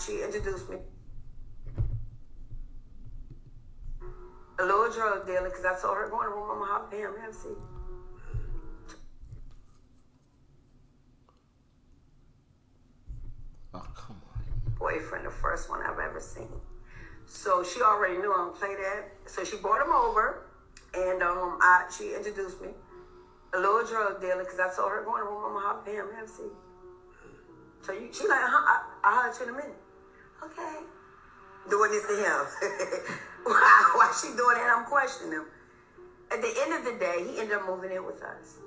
she introduced me a little drug dealer because I told her going to Momma, hop him, have a seat. Oh, come on. Boyfriend, the first one I've ever seen. So she already knew I'm gonna play that. So she brought him over, and she introduced me a little drug dealer because I told her going to Momma, hop him, have a seat. So she like, I'll hug you in a minute. Okay. Doing this to him. Why she doing that? I'm questioning him. At the end of the day, he ended up moving in with us.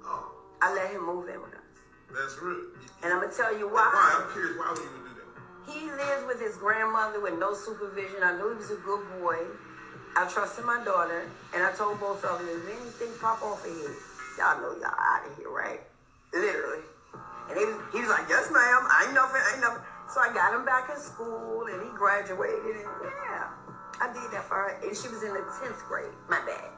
Oh. I let him move in with us. That's real. And I'm going to tell you why. Why? I'm curious, why would you do that? He lives with his grandmother with no supervision. I knew he was a good boy. I trusted my daughter. And I told both of them, if anything pop off of here, y'all know y'all out of here, right? Literally. And he was like, yes, ma'am. I ain't nothing. So I got him back in school, and he graduated. And yeah, I did that for her. And she was in the 10th grade. My bad.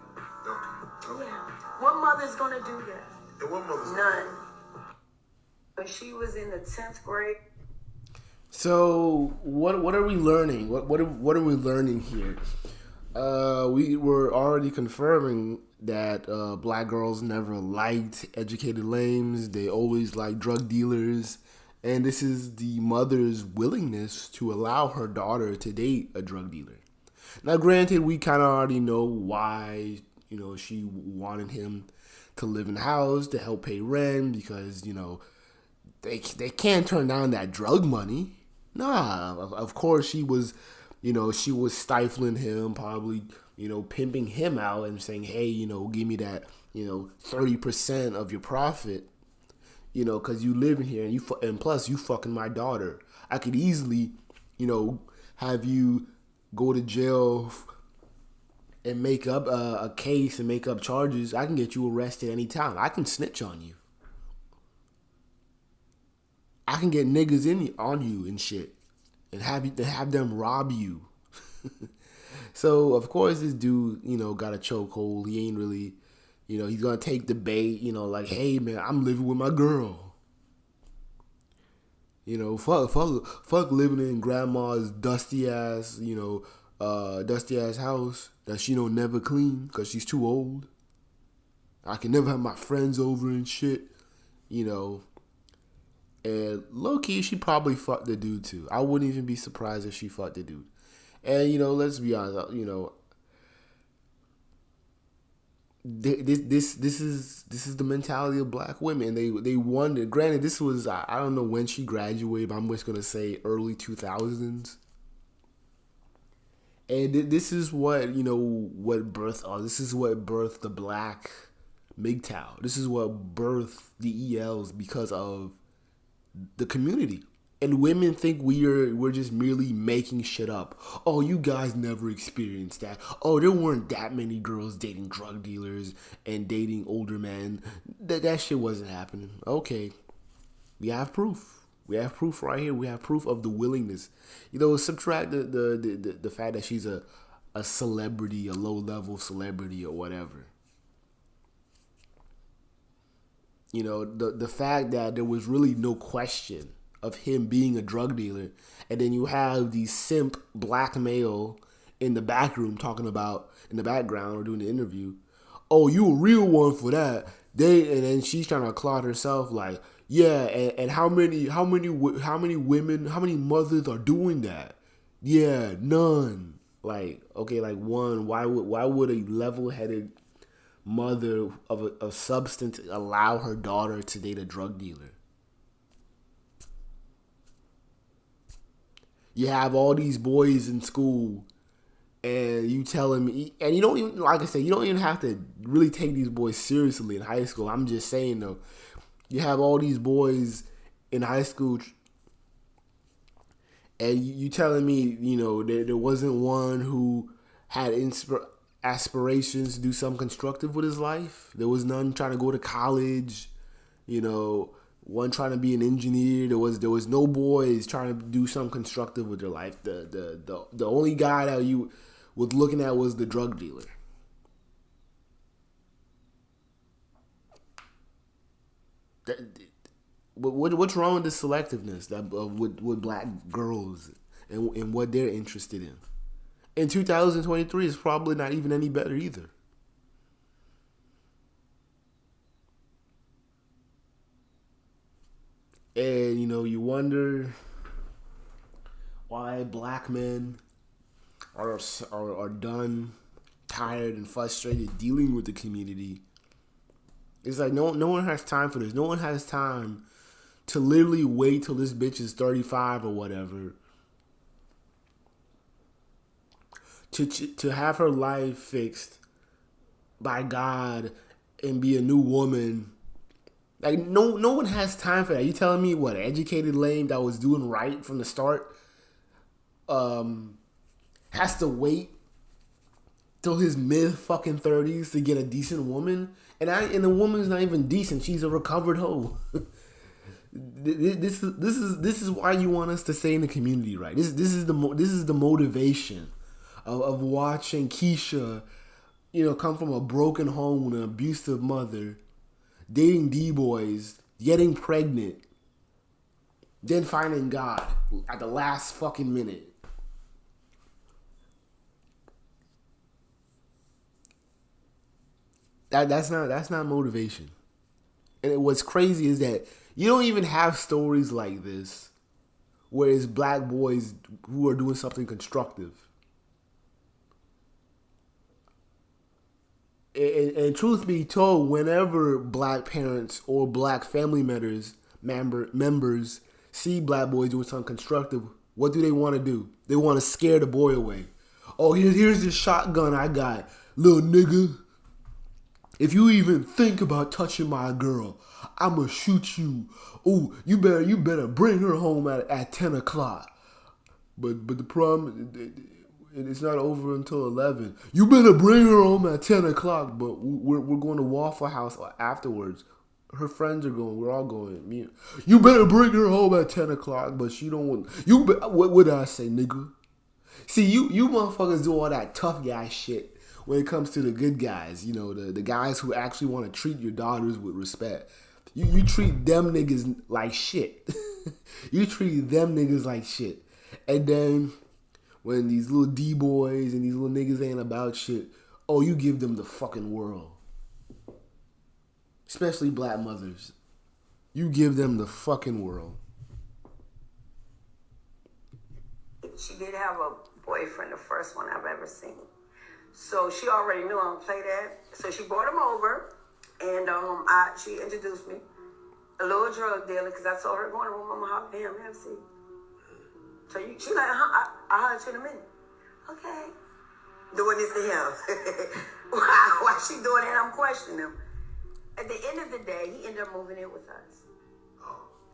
Okay. Yeah. What mother's going to do that? And what mother's None. But she was in the 10th grade. So what are we learning? What are we learning here? We were already confirming that black girls never liked educated lames. They always liked drug dealers. And this is the mother's willingness to allow her daughter to date a drug dealer. Now, granted, we kind of already know why, she wanted him to live in the house to help pay rent because, they can't turn down that drug money. Nah, of course she was, she was stifling him, probably, pimping him out and saying, hey, give me that, 30% of your profit. Because you live in here and plus you fucking my daughter. I could easily, have you go to jail and make up a case and make up charges. I can get you arrested anytime. I can snitch on you. I can get niggas on you and shit and have them rob you. So of course this dude, got a chokehold. He ain't really. He's going to take the bait, like, hey, man, I'm living with my girl. Fuck living in grandma's dusty ass house that she don't never clean because she's too old. I can never have my friends over and shit, And low-key, she probably fucked the dude, too. I wouldn't even be surprised if she fucked the dude. And, let's be honest, This is the mentality of black women. They wonder. Granted, this was I don't know when she graduated, but I'm just gonna say early 2000s. And this is what what birthed. This is what birthed the black MGTOW. This is what birthed the ELs because of the community. And women think we're just merely making shit up. Oh, you guys never experienced that. Oh, there weren't that many girls dating drug dealers and dating older men. That shit wasn't happening. Okay, we have proof. We have proof right here. We have proof of the willingness. Subtract the fact that she's a celebrity, a low level celebrity or whatever. The fact that there was really no question of him being a drug dealer, and then you have the simp black male in the back room talking about in the background or doing the interview. Oh, you a real one for that? And then she's trying to applaud herself like, yeah, and how many women, how many mothers are doing that? Yeah, none. Like, okay, like one. Why would a level-headed mother of a substance allow her daughter to date a drug dealer? You have all these boys in school, and you telling me, and you don't even, like I said, you don't even have to really take these boys seriously in high school. I'm just saying though, you have all these boys in high school, and you telling me, there wasn't one who had aspirations to do something constructive with his life. There was none trying to go to college, one trying to be an engineer. There was no boys trying to do something constructive with their life. The only guy that you was looking at was the drug dealer. What's wrong with the selectiveness with black girls and what they're interested in? In 2023, it's probably not even any better either. And you wonder why black men are done, tired, and frustrated dealing with the community. It's like no one has time for this. No one has time to literally wait till this bitch is 35 or whatever to have her life fixed by God and be a new woman. Like no one has time for that. You telling me what, an educated lame that was doing right from the start has to wait till his mid fucking 30s to get a decent woman? And the woman's not even decent. She's a recovered hoe. This is why you want us to stay in the community, right? This is the motivation of watching Keisha, come from a broken home with an abusive mother, dating D-boys, getting pregnant, then finding God at the last fucking minute. That's not motivation. And what's crazy is that you don't even have stories like this where it's black boys who are doing something constructive. And truth be told, whenever black parents or black family members see black boys doing something constructive, what do they want to do? They want to scare the boy away. Oh, here's this shotgun I got, little nigga. If you even think about touching my girl, I'ma shoot you. Oh, you better bring her home at 10 o'clock. But the problem, it's not over until 11. You better bring her home at 10 o'clock, but we're going to Waffle House afterwards. Her friends are going. We're all going. You better bring her home at 10 o'clock, but she don't want. What did I say, nigga? See, you motherfuckers do all that tough guy shit when it comes to the good guys. The guys who actually want to treat your daughters with respect. You treat them niggas like shit. You treat them niggas like shit. And then when these little D-boys and these little niggas ain't about shit, oh, you give them the fucking world. Especially black mothers. You give them the fucking world. She did have a boyfriend, the first one I've ever seen. So she already knew I would play that. So she brought him over, and she introduced me, a little drug dealer, because I told her going to Momma, how damn, have a seat. So she like, I'll holler at you in a minute. Okay. Doing this to him. Why she doing that? I'm questioning him. At the end of the day, he ended up moving in with us.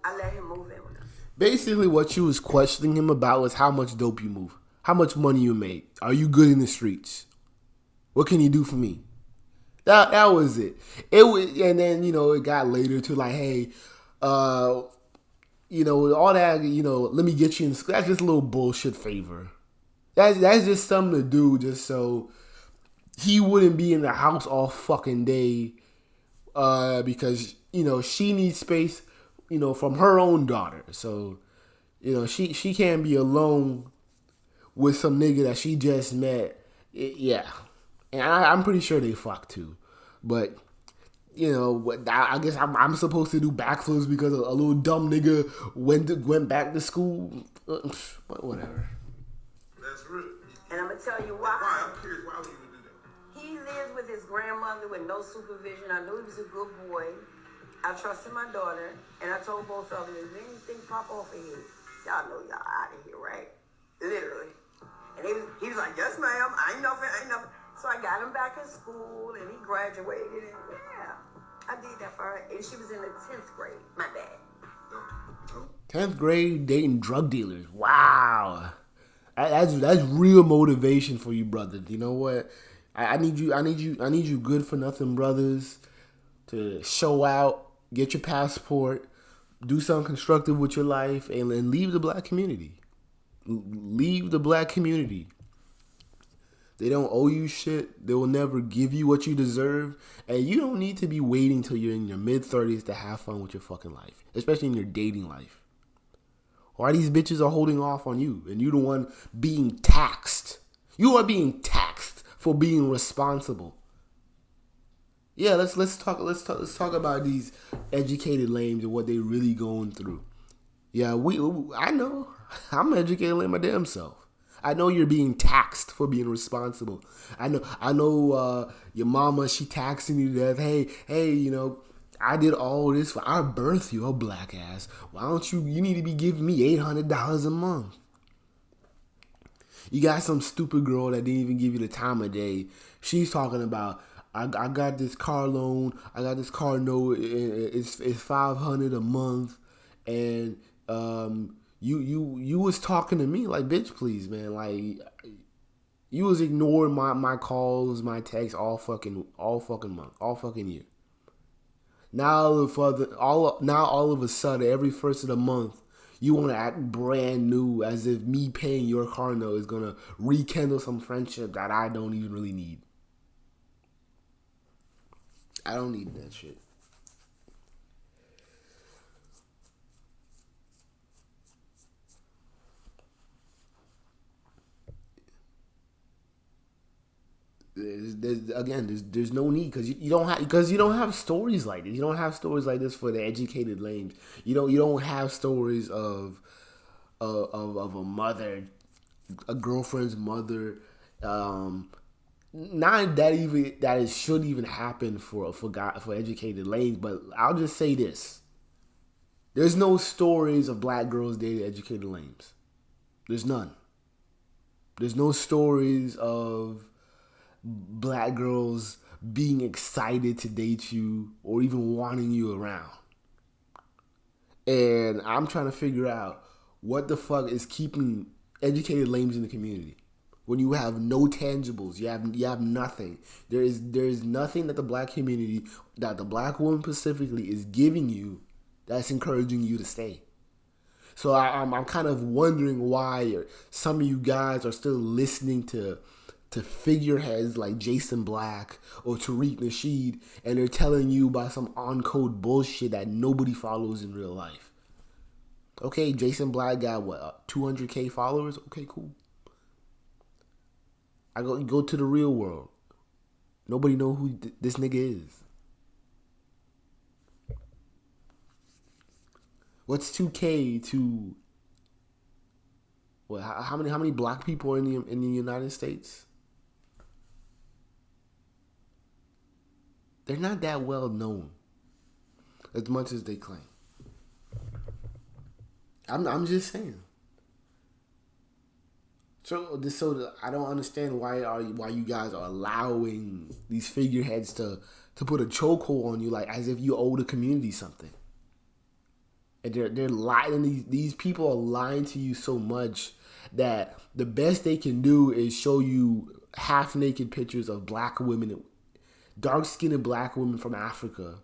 I let him move in with us. Basically, what you was questioning him about was how much dope you move, how much money you make. Are you good in the streets? What can you do for me? That was it. It was, and then it got later to like, hey, all that, let me get you in school. That's just a little bullshit favor. That's just something to do just so he wouldn't be in the house all fucking day, because she needs space, from her own daughter. So, she can't be alone with some nigga that she just met. Yeah. And I'm pretty sure they fucked too. But, I guess I'm supposed to do backflips because a little dumb nigga went back to school. But whatever. That's rude. And I'm going to tell you why. Why? I'm curious, why would you do that? He lives with his grandmother with no supervision. I knew he was a good boy. I trusted my daughter. And I told both of them, if anything pop off of here, y'all know y'all out of here, right? Literally. And he was like, yes, ma'am. I ain't nothing. So I got him back in school, and he graduated, and yeah, I did that for her. And she was in the 10th grade. My bad. 10th grade dating drug dealers. Wow, that's real motivation for you, brother. You know what? I need you good for nothing brothers to show out, get your passport, do something constructive with your life, and leave the black community. Leave the black community. They don't owe you shit. They will never give you what you deserve. And you don't need to be waiting till you're in your mid-30s to have fun with your fucking life. Especially in your dating life. Why these bitches are holding off on you and you the one being taxed. You are being taxed for being responsible. Yeah, let's talk about these educated lames and what they really going through. Yeah, I know. I'm educated like my damn self. I know you're being taxed for being responsible. I know your mama, she taxing you to death. Hey, you know, I did all this for our birth, you black ass. Why don't you need to be giving me $800 a month. You got some stupid girl that didn't even give you the time of day. She's talking about, I got this car loan, I got this car note, it's $500 a month, and you was talking to me like, bitch, please, man. Like, you was ignoring my calls, my texts all fucking month, all fucking year. Now all of a sudden, every first of the month, you want to act brand new as if me paying your car note is gonna rekindle some friendship that I don't even really need. I don't need that shit. There's no need because you don't have stories like this. You don't have stories like this for the educated lames. You don't have stories of a mother, a girlfriend's mother. Not that it should even happen for educated lames. But I'll just say this: there's no stories of black girls dating educated lames. There's none. There's no stories of black girls being excited to date you or even wanting you around. And I'm trying to figure out what the fuck is keeping educated lames in the community when you have no tangibles. You have nothing. There is nothing that the black community, that the black woman specifically is giving you that's encouraging you to stay. So I'm kind of wondering why some of you guys are still listening to figureheads like Jason Black or Tariq Nasheed, and they're telling you about some on-code bullshit that nobody follows in real life. Okay, Jason Black got 200K followers? Okay, cool. I go to the real world. Nobody know who this nigga is. What's 2K to what? How many black people are in the United States? They're not that well known as much as they claim. I'm just saying. So I don't understand why you guys are allowing these figureheads to put a chokehold on you, like as if you owe the community something. And they're lying. These people are lying to you so much that the best they can do is show you half naked pictures of black women, dark-skinned black women from Africa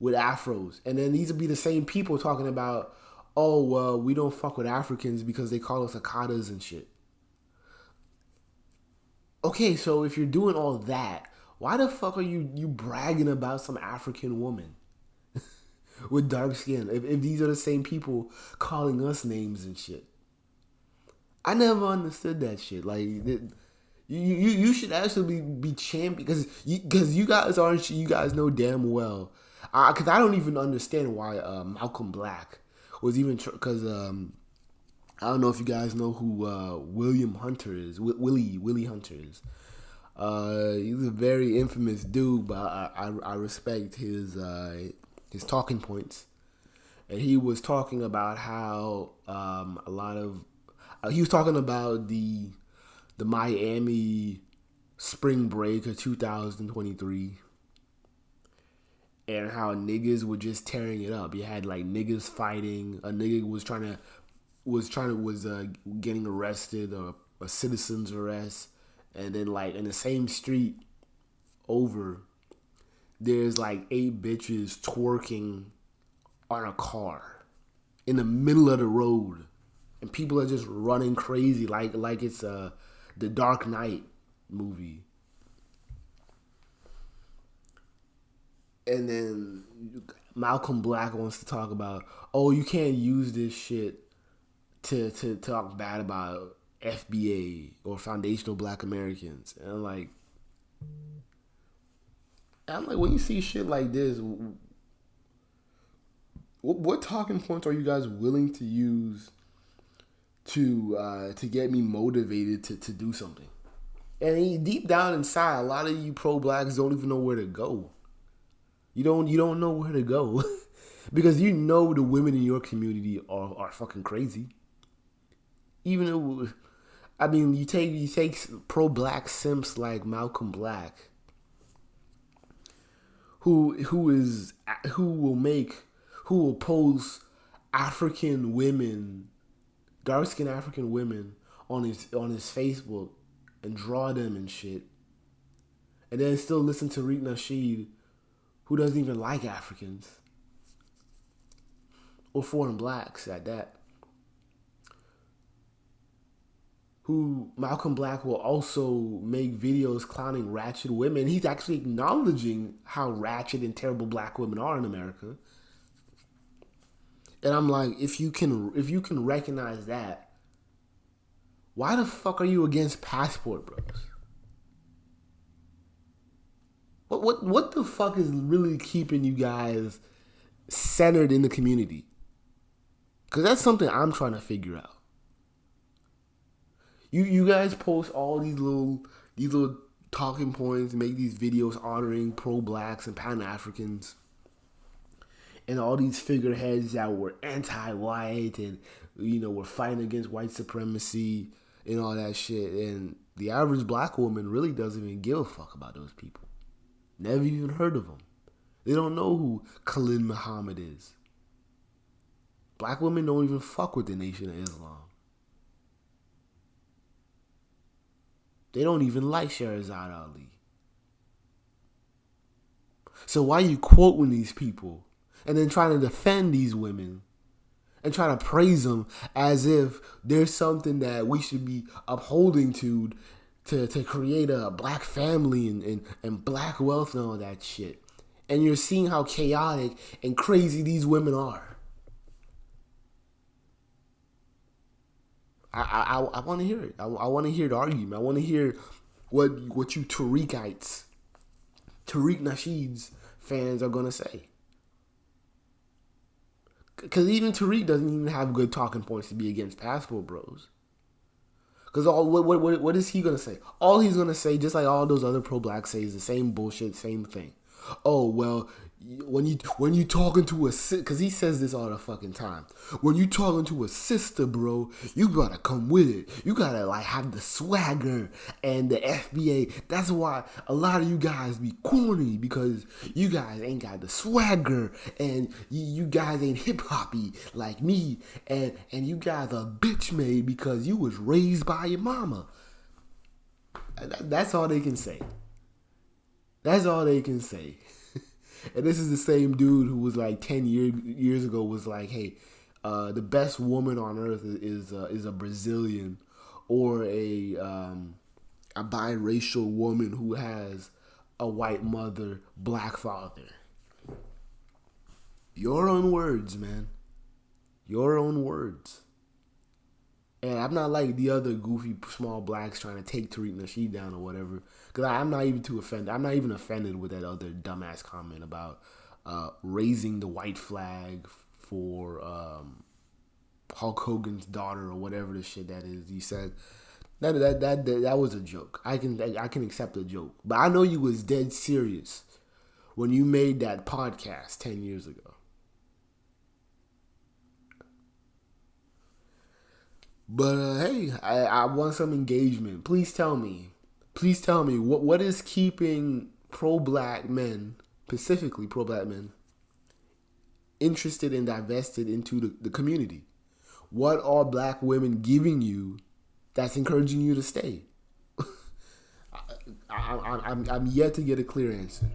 with afros. And then these will be the same people talking about, oh, well, we don't fuck with Africans because they call us Akadas and shit. Okay, so if you're doing all that, why the fuck are you bragging about some African woman with dark skin if these are the same people calling us names and shit? I never understood that shit. Like, you should actually be champion because you guys know damn well. Because I don't even understand why Malcolm Black was even because I don't know if you guys know who William Hunter is. Willie Hunter is. He's a very infamous dude, but I respect his talking points. And he was talking about how he was talking about the Miami spring break of 2023 and how niggas were just tearing it up. You had like niggas fighting. A nigga was getting arrested, or a citizen's arrest, and then like in the same street over, there's like 8 bitches twerking on a car in the middle of the road, and people are just running crazy like it's the Dark Knight movie. And then Malcolm Black wants to talk about, oh, you can't use this shit to talk bad about FBA or foundational Black Americans. And I'm like, when you see shit like this, what talking points are you guys willing to use to get me motivated to do something? And deep down inside, a lot of you pro-blacks don't even know where to go. You don't know where to go because you know the women in your community are fucking crazy. Even though, I mean, you take pro-black simps like Malcolm Black, who will pose African women, dark-skinned African women on his Facebook and draw them and shit, and then still listen to Tariq Nasheed, who doesn't even like Africans or foreign blacks at that. Who Malcolm Black will also make videos clowning ratchet women. He's actually acknowledging how ratchet and terrible black women are in America. And I'm like, if you can recognize that, why the fuck are you against Passport Bros? What the fuck is really keeping you guys centered in the community? Because that's something I'm trying to figure out. You guys post all these little talking points, make these videos honoring pro-blacks and Pan-Africans, and all these figureheads that were anti-white and were fighting against white supremacy and all that shit. And the average black woman really doesn't even give a fuck about those people. Never even heard of them. They don't know who Khalid Muhammad is. Black women don't even fuck with the Nation of Islam. They don't even like Shahrazad Ali. So why are you quoting these people and then trying to defend these women and trying to praise them as if there's something that we should be upholding to create a black family and black wealth and all that shit? And you're seeing how chaotic and crazy these women are. I want to hear it. I want to hear the argument. I want to hear what you Tariq Nasheed's fans are going to say. Because even Tariq doesn't even have good talking points to be against Passport Bros. Because what is he going to say? All he's going to say, just like all those other pro-blacks say, is the same bullshit, same thing. Oh, well, when you talking to a sister, because he says this all the fucking time. When you talking to a sister, bro, you gotta come with it. You gotta have the swagger and the FBA. That's why a lot of you guys be corny, because you guys ain't got the swagger and you guys ain't hip hoppy like me, and you guys are bitch made because you was raised by your mama. That's all they can say. That's all they can say. And this is the same dude who was 10 years ago was like, hey, the best woman on earth is a Brazilian or a biracial woman who has a white mother, black father. Your own words, man. Your own words. And I'm not like the other goofy small blacks trying to take Tariq Nasheed down or whatever. Because I'm not even too offended. I'm not even offended with that other dumbass comment about raising the white flag for Hulk Hogan's daughter or whatever the shit that is. He said that was a joke. I can accept a joke. But I know you was dead serious when you made that podcast 10 years ago. But hey, I want some engagement. Please tell me what is keeping pro-black men, specifically pro-black men, interested and divested into the community. What are black women giving you that's encouraging you to stay? I'm yet to get a clear answer.